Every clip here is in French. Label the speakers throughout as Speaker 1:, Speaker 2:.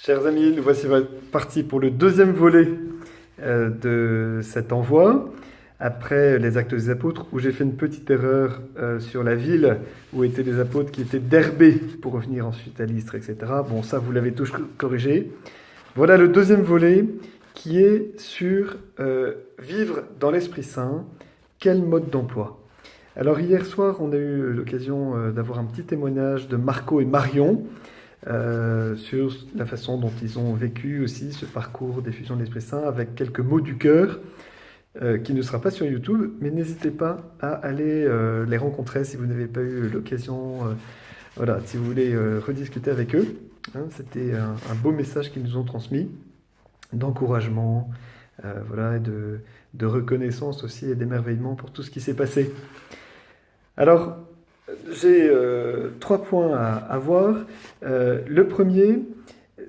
Speaker 1: Chers amis, nous voici partis pour le deuxième volet de cet envoi, après les Actes des Apôtres, où j'ai fait une petite erreur sur la ville où étaient les apôtres qui étaient d'Herbée pour revenir ensuite à Lystre, etc. Bon, ça, vous l'avez tous corrigé. Voilà le deuxième volet qui est sur vivre dans l'Esprit Saint, quel mode d'emploi. Alors hier soir, on a eu l'occasion d'avoir un petit témoignage de Marco et Marion, sur la façon dont ils ont vécu aussi ce parcours d'effusion de l'Esprit Saint avec quelques mots du cœur qui ne sera pas sur YouTube, mais n'hésitez pas à aller les rencontrer si vous n'avez pas eu l'occasion, voilà, si vous voulez rediscuter avec eux. Hein, c'était un beau message qu'ils nous ont transmis, d'encouragement, voilà, et de reconnaissance aussi et d'émerveillement pour tout ce qui s'est passé. Alors, j'ai 3 points à voir. Le premier,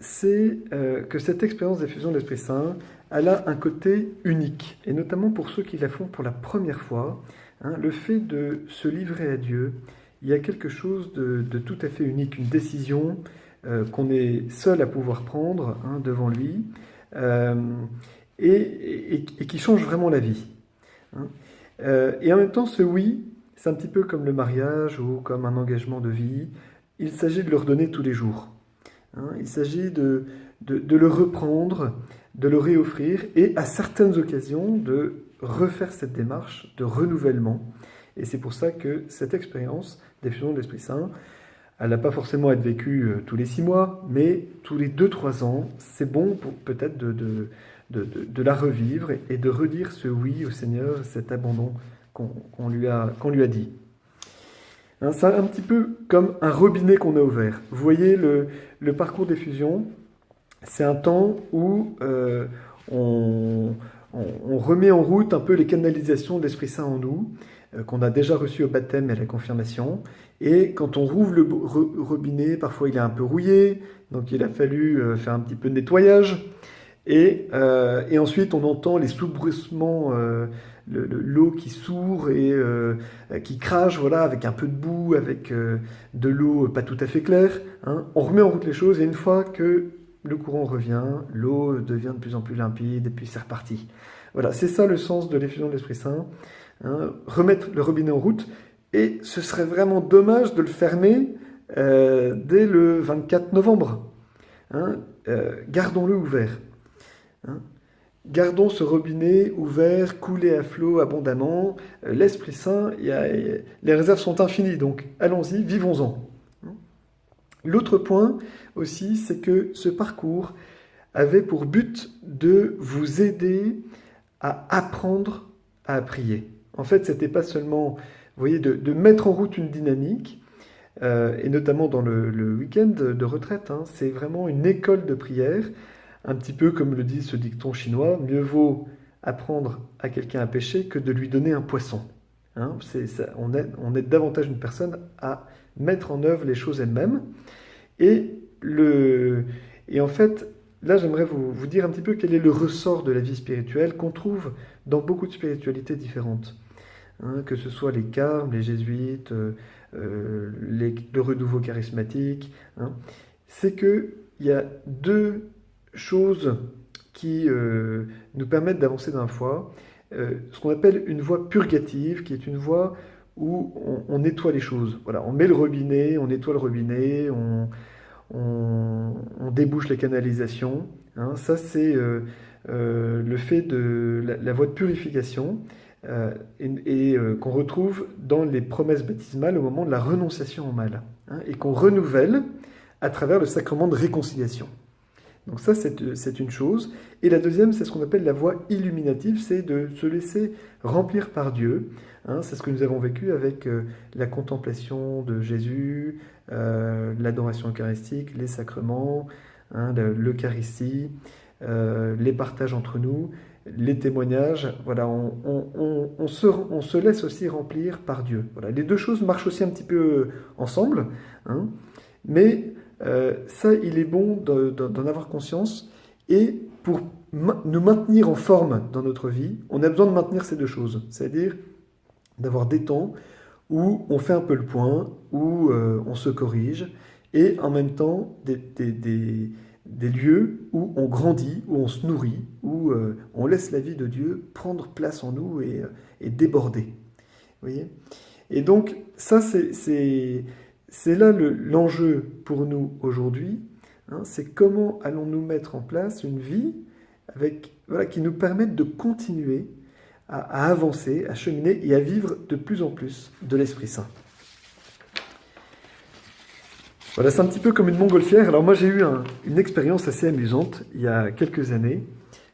Speaker 1: c'est que cette expérience d'effusion de l'Esprit Saint, elle a un côté unique, et notamment pour ceux qui la font pour la première fois. Hein, le fait de se livrer à Dieu, il y a quelque chose de tout à fait unique, une décision qu'on est seul à pouvoir prendre hein, devant lui, euh, et qui change vraiment la vie. Hein. Et en même temps, ce oui, c'est un petit peu comme le mariage ou comme un engagement de vie. Il s'agit de le redonner tous les jours. Hein, il s'agit de le reprendre, de le réoffrir et à certaines occasions de refaire cette démarche de renouvellement. Et c'est pour ça que cette expérience d'effusion de l'Esprit Saint, elle n'a pas forcément à être vécue tous les 6 mois, mais tous les 2-3 ans, c'est bon pour peut-être de la revivre et de redire ce oui au Seigneur, cet abandon qu'on lui a dit. Hein, c'est un petit peu comme un robinet qu'on a ouvert. Vous voyez le parcours d'effusion, c'est un temps où on remet en route un peu les canalisations de l'Esprit Saint en nous, qu'on a déjà reçu au baptême et à la confirmation. Et quand on rouvre le robinet, parfois il est un peu rouillé, donc il a fallu faire un petit peu de nettoyage. Et ensuite, on entend les soubressements, l'eau qui sourd et qui crache, voilà, avec un peu de boue, avec de l'eau pas tout à fait claire. Hein. On remet en route les choses et une fois que le courant revient, l'eau devient de plus en plus limpide et puis c'est reparti. Voilà, c'est ça le sens de l'effusion de l'Esprit Saint. Hein. Remettre le robinet en route et ce serait vraiment dommage de le fermer dès le 24 novembre. Hein. Gardons-le ouvert. Hein. Gardons ce robinet ouvert, coulé à flot abondamment. L'Esprit Saint, les réserves sont infinies, donc allons-y, vivons-en. Hein. L'autre point aussi, c'est que ce parcours avait pour but de vous aider à apprendre à prier. En fait, c'était pas seulement, vous voyez, de mettre en route une dynamique, et notamment dans le week-end de retraite, hein, c'est vraiment une école de prière. Un petit peu comme le dit ce dicton chinois, mieux vaut apprendre à quelqu'un à pêcher que de lui donner un poisson. Hein, on aide davantage une personne à mettre en œuvre les choses elle-même. Et en fait, là j'aimerais vous dire un petit peu quel est le ressort de la vie spirituelle qu'on trouve dans beaucoup de spiritualités différentes. Hein, que ce soit les carmes, les jésuites, le renouveau charismatique. Hein, c'est qu'il y a 2 choses qui nous permettent d'avancer dans la foi. Ce qu'on appelle une voie purgative, qui est une voie où on nettoie les choses. Voilà, on met le robinet, on nettoie le robinet, on débouche les canalisations. Hein. Ça, c'est le fait de la voie de purification qu'on retrouve dans les promesses baptismales au moment de la renonciation au mal. Hein, et qu'on renouvelle à travers le sacrement de réconciliation. Donc ça, c'est une chose. Et la deuxième, c'est ce qu'on appelle la voie illuminative, c'est de se laisser remplir par Dieu. Hein, c'est ce que nous avons vécu avec la contemplation de Jésus, l'adoration eucharistique, les sacrements, hein, l'Eucharistie, les partages entre nous, les témoignages. Voilà, on se laisse aussi remplir par Dieu. Voilà, les 2 choses marchent aussi un petit peu ensemble, hein, mais ça, il est bon d'en avoir conscience. Et pour nous maintenir en forme dans notre vie, on a besoin de maintenir ces 2 choses. C'est-à-dire d'avoir des temps où on fait un peu le point, où on se corrige, et en même temps des lieux où on grandit, où on se nourrit, où on laisse la vie de Dieu prendre place en nous et déborder. Vous voyez? Et donc, ça, c'est là l'enjeu pour nous aujourd'hui. Hein, c'est comment allons-nous mettre en place une vie avec, voilà, qui nous permette de continuer à avancer, à cheminer et à vivre de plus en plus de l'Esprit Saint. Voilà, c'est un petit peu comme une montgolfière. Alors moi j'ai eu une expérience assez amusante il y a quelques années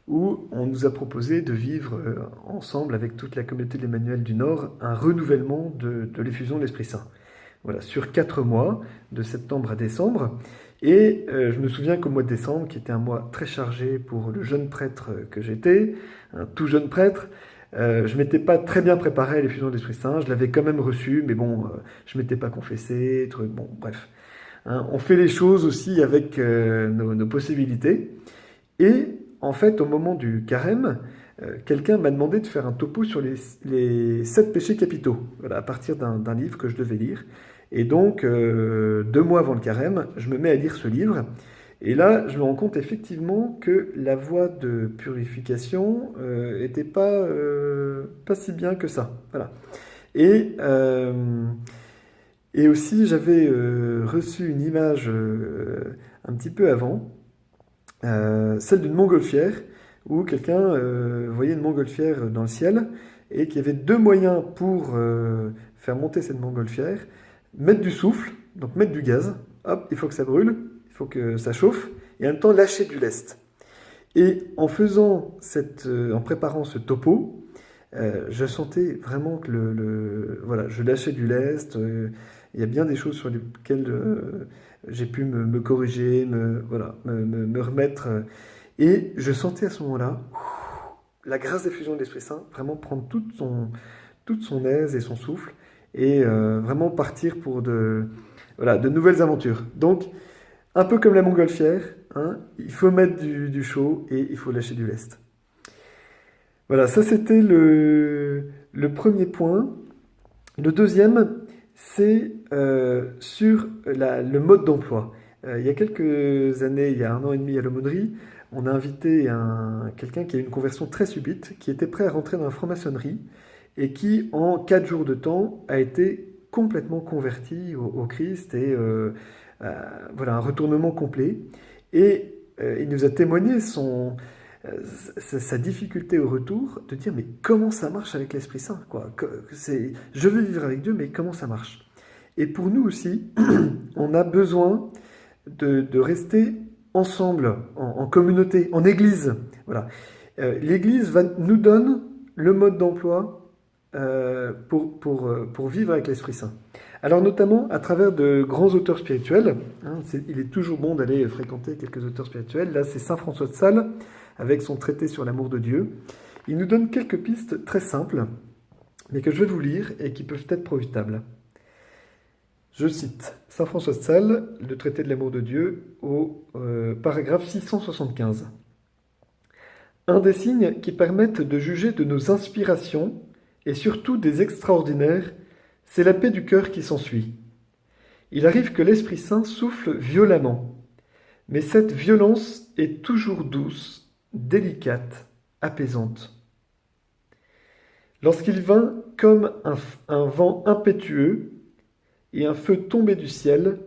Speaker 1: où on nous a proposé de vivre ensemble avec toute la communauté de l'Emmanuel du Nord un renouvellement de l'effusion de l'Esprit Saint. Voilà, sur 4 mois, de septembre à décembre. Et je me souviens qu'au mois de décembre, qui était un mois très chargé pour le jeune prêtre que j'étais, un tout jeune prêtre, je m'étais pas très bien préparé à l'effusion de l'Esprit Saint. Je l'avais quand même reçu, mais bon, je m'étais pas confessé, bon, bref. Hein, on fait les choses aussi avec nos possibilités. Et en fait, au moment du carême, quelqu'un m'a demandé de faire un topo sur les 7 péchés capitaux, voilà, à partir d'un livre que je devais lire. Et donc, 2 mois avant le carême, je me mets à lire ce livre. Et là, je me rends compte effectivement que la voie de purification était pas si bien que ça. Voilà. Et aussi, j'avais reçu une image un petit peu avant, celle d'une montgolfière, où quelqu'un voyait une montgolfière dans le ciel, et qu'il y avait 2 moyens pour faire monter cette montgolfière: mettre du souffle, donc mettre du gaz, hop, il faut que ça brûle, il faut que ça chauffe, et en même temps lâcher du lest. Et en en préparant ce topo, je sentais vraiment que voilà, je lâchais du lest. Il y a bien des choses sur lesquelles j'ai pu me corriger, me remettre. Et je sentais à ce moment-là la grâce d'effusion de l'Esprit Saint vraiment prendre toute son aise et son souffle et vraiment partir pour de nouvelles aventures. Donc, un peu comme la montgolfière, hein, il faut mettre du chaud et il faut lâcher du lest. Voilà, ça c'était le premier point. Le deuxième, c'est sur le mode d'emploi. Il y a quelques années, il y a 1 an et demi à l'aumônerie, on a invité quelqu'un qui a eu une conversion très subite, qui était prêt à rentrer dans la franc-maçonnerie et qui, en 4 jours de temps, a été complètement converti au Christ et voilà, un retournement complet. Et il nous a témoigné sa difficulté au retour, de dire mais comment ça marche avec l'Esprit Saint, quoi. Je veux vivre avec Dieu, mais comment ça marche? Et pour nous aussi, on a besoin de rester ensemble, en communauté, en Église. Voilà. L'Église nous donne le mode d'emploi pour vivre avec l'Esprit Saint. Alors notamment à travers de grands auteurs spirituels. Hein, il est toujours bon d'aller fréquenter quelques auteurs spirituels. Là, c'est Saint François de Sales, avec son traité sur l'amour de Dieu. Il nous donne quelques pistes très simples, mais que je vais vous lire et qui peuvent être profitables. Je cite Saint François de Sales, le traité de l'amour de Dieu, au paragraphe 675. Un des signes qui permettent de juger de nos inspirations, et surtout des extraordinaires, c'est la paix du cœur qui s'ensuit. Il arrive que l'Esprit Saint souffle violemment, mais cette violence est toujours douce, délicate, apaisante. Lorsqu'il vint comme un vent impétueux et un feu tombé du ciel,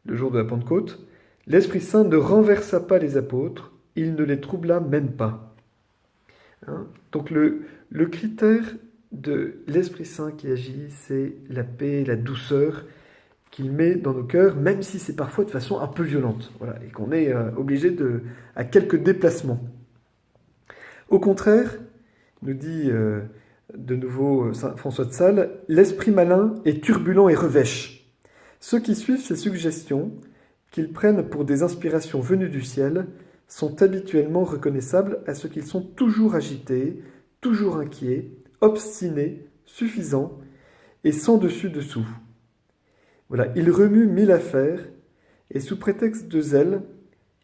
Speaker 1: le jour de la Pentecôte, l'Esprit Saint ne renversa pas les apôtres, il ne les troubla même pas. Hein? Donc le critère de l'Esprit Saint qui agit, c'est la paix, la douceur qu'il met dans nos cœurs, même si c'est parfois de façon un peu violente, voilà, et qu'on est obligé à quelques déplacements. Au contraire, nous dit de nouveau Saint François de Sales, l'esprit malin est turbulent et revêche. Ceux qui suivent ces suggestions, qu'ils prennent pour des inspirations venues du ciel, sont habituellement reconnaissables à ce qu'ils sont toujours agités, toujours inquiets, obstinés, suffisants et sans dessus-dessous. Voilà, ils remuent 1000 affaires et sous prétexte de zèle,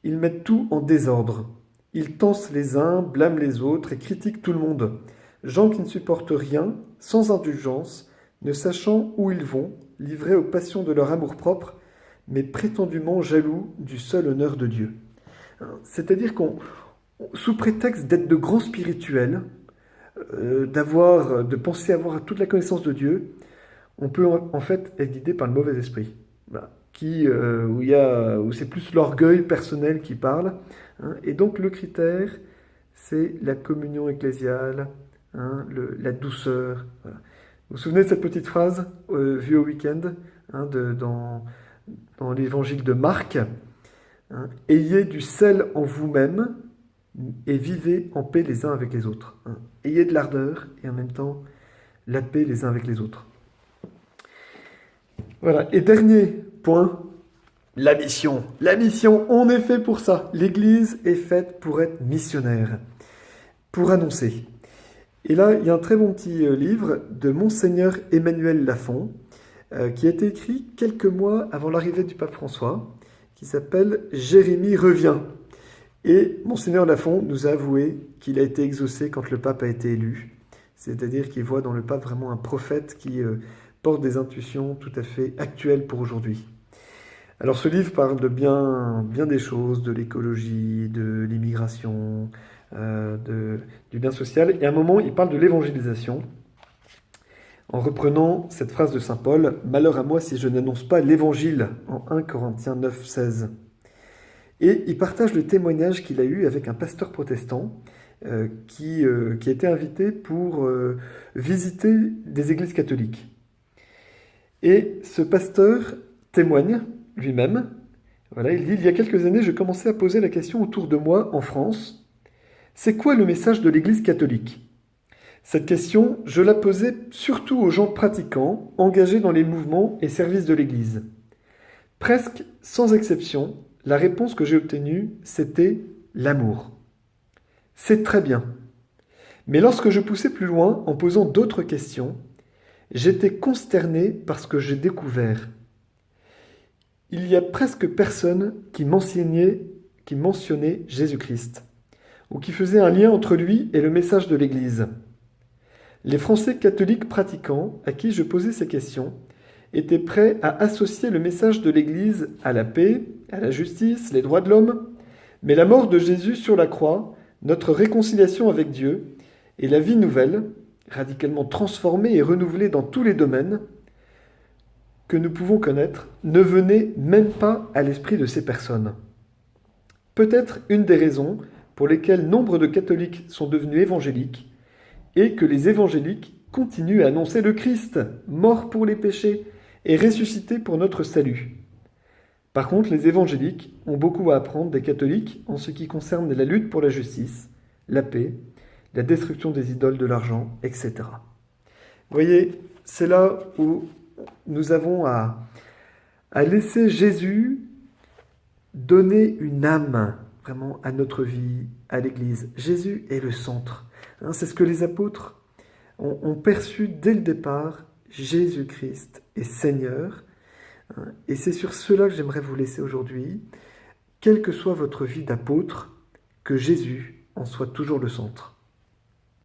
Speaker 1: ils mettent tout en désordre. Ils tensent les uns, blâment les autres et critiquent tout le monde. Gens qui ne supportent rien, sans indulgence, ne sachant où ils vont, livrés aux passions de leur amour-propre, mais prétendument jaloux du seul honneur de Dieu. C'est-à-dire sous prétexte d'être de grands spirituels, de penser avoir toute la connaissance de Dieu, on peut en fait être guidé par le mauvais esprit. Voilà. Où c'est plus l'orgueil personnel qui parle. Et donc le critère, c'est la communion ecclésiale, la douceur. Voilà. Vous vous souvenez de cette petite phrase vue au week-end dans l'évangile de Marc, ayez du sel en vous-même et vivez en paix les uns avec les autres. Ayez de l'ardeur et en même temps la paix les uns avec les autres. Voilà. Et dernier point, la mission. La mission, on est fait pour ça. L'Église est faite pour être missionnaire, pour annoncer. Et là, il y a un très bon petit livre de Monseigneur Emmanuel Lafon, qui a été écrit quelques mois avant l'arrivée du pape François, qui s'appelle Jérémie revient. Et Monseigneur Lafon nous a avoué qu'il a été exaucé quand le pape a été élu. C'est-à-dire qu'il voit dans le pape vraiment un prophète qui porte des intuitions tout à fait actuelles pour aujourd'hui. Alors ce livre parle de bien des choses, de l'écologie, de l'immigration, du bien social. Et à un moment, il parle de l'évangélisation, en reprenant cette phrase de saint Paul, « Malheur à moi si je n'annonce pas l'évangile » en 1 Corinthiens 9, 16. Et il partage le témoignage qu'il a eu avec un pasteur protestant qui a été invité pour visiter des églises catholiques. Et ce pasteur témoigne lui-même. Voilà, il dit, il y a quelques années, je commençais à poser la question autour de moi en France. C'est quoi le message de l'Église catholique? Cette question, je la posais surtout aux gens pratiquants, engagés dans les mouvements et services de l'Église. Presque sans exception, la réponse que j'ai obtenue, c'était l'amour. C'est très bien. Mais lorsque je poussais plus loin en posant d'autres questions, j'étais consterné par ce que j'ai découvert. Il y a presque personne qui mentionnait Jésus-Christ, ou qui faisait un lien entre lui et le message de l'Église. Les Français catholiques pratiquants, à qui je posais ces questions, étaient prêts à associer le message de l'Église à la paix, à la justice, les droits de l'homme, mais la mort de Jésus sur la croix, notre réconciliation avec Dieu, et la vie nouvelle, radicalement transformée et renouvelée dans tous les domaines, que nous pouvons connaître, ne venait même pas à l'esprit de ces personnes. Peut-être une des raisons pour lesquelles nombre de catholiques sont devenus évangéliques est que les évangéliques continuent à annoncer le Christ, mort pour les péchés et ressuscité pour notre salut. Par contre, les évangéliques ont beaucoup à apprendre des catholiques en ce qui concerne la lutte pour la justice, la paix, la destruction des idoles de l'argent, etc. Vous voyez, c'est là où nous avons à laisser Jésus donner une âme vraiment à notre vie, à l'Église. Jésus est le centre. C'est ce que les apôtres ont perçu dès le départ. Jésus-Christ est Seigneur. Et c'est sur cela que j'aimerais vous laisser aujourd'hui. Quelle que soit votre vie d'apôtre, que Jésus en soit toujours le centre.